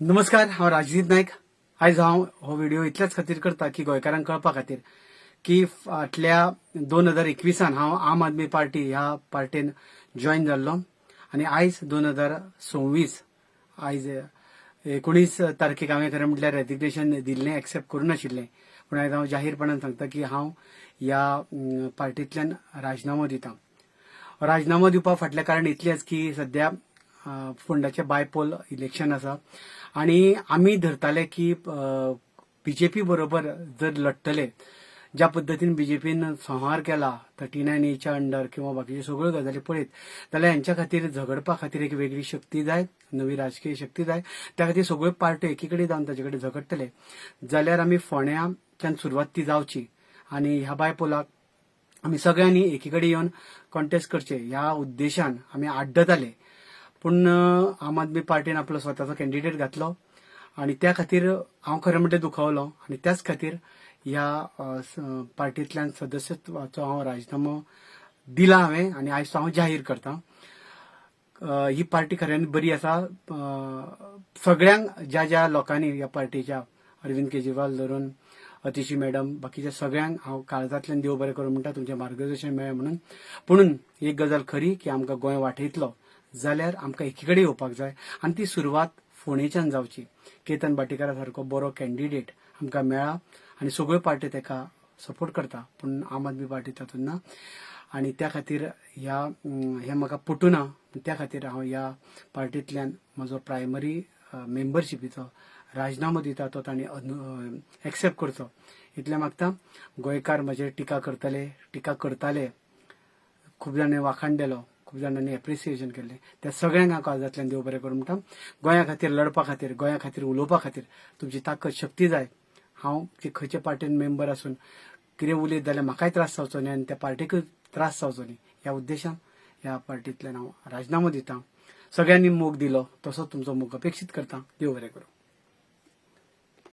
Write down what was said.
नमस्कार, हांव राजदीप नायक. आयज हांव हो व्हिडिओ इतल्याच खातीर करता की गोंयकारांक कळपा खातीर की फाटल्या 2021 हांव आम आदमी पार्टी ह्या पार्टीन जॉइन जाल्लो आनी आयज 2026 आयज 19 तारखेक हांवें खरें म्हटल्यार रेजिग्नेशन दिल्लें, एक्सेप्ट करूं नाशिल्लें. पूण आयज हांव जाहीरपणान सांगता की हांव ह्या पार्टींतल्यान राजिनामो दितां. राजिनामो दिवपा फाटलें कारण इतलेंच की सध्या फोंडाचें बायपोल इलेक्शन आसा आनी आमी धरताले की बीजेपी बरोबर जर लढटले, ज्या पद्दतीन बीजेपीन संहार केला 39A अंडर किंवा बाकीच्यो सगळ्यो गजाली पळयत जाल्यार हांच्या खातीर झगडपा खातीर एक वेगळी शक्ती जाय, नवी राजकीय शक्ती जाय. त्या खातीर सगळ्यो पार्ट्यो एकी कडेन जावन ताचे कडेन झगडटले जाल्यार आमी फोंड्याच्यान सुरवात ती जावची आनी ह्या बायपोलाक आमी सगळ्यांनी एकी कडेन येवन कॉन्टेस्ट करचे ह्या उद्देशान आमी आड्डताले. पूण आम आदमी पार्टीन आपलो स्वताचो कॅन्डिडेट घातलो आनी त्या खातीर हांव खरें म्हणल्यार दुखावलो आनी त्याच खातीर ह्या पार्टींतल्यान सदस्यत्वाचो हांव राजिनामो दिला हांवें आनी आयज तो हांव जाहीर करतां. ही पार्टी खऱ्यान बरी आसा. सगळ्यांक ज्या ज्या लोकांनी ह्या पार्टीच्या अरविंद केजरीवाल धरून अतिशी मॅडम बाकीच्या सगळ्यांक हांव काळजांतल्यान देव बरें करूं म्हणटा, तुमचें मार्गदर्शन मेळ्ळें म्हणून. पुणून एक गजाल खरी की आमकां गोंय वाटयतलो जाल्यार आमकां एकी कडेन येवपाक जाय आनी ती सुरवात फोंडेच्यान जावची. केतन भाटीकारा सारको बरो कॅन्डिडेट आमकां मेळ्ळा आनी सगळ्यो पार्ट्यो ताका सपोर्ट करता, पूण आम आदमी पार्टी तातूंत ना आनी त्या खातीर हें म्हाका पटूना. त्या खातीर हांव ह्या पार्टींतल्यान म्हजो प्रायमरी मेंबरशिपीचो राजिनामो दिता, तो तांणी एक्सेप्ट करचो इतलें मागता. गोंयकार म्हजेर टिका करतले, टिका करताले, खूब जाणांनी वाखाण दिलो, खूब जाणांनी एप्रिसिएशन केलें, त्या सगळ्यांक हांव काळजांतल्यान देव बरें करूं म्हणटा. गोंया खातीर लडपा खातीर, गोंया खातीर उलोवपा खातीर तुमची ताकद शक्ती जाय. हांव खंयचे पार्टीन मेंबर आसून कितें उलयत जाल्यार म्हाकाय त्रास जावचो न्ही आनी त्या पार्टीकूय त्रास जावचो न्ही ह्या उद्देशान ह्या पार्टींतल्यान हांव राजिनामो दितां. सगळ्यांनी मोग दिलो तसोच तुमचो मोग अपेक्षीत करतां. देव बरें करूं.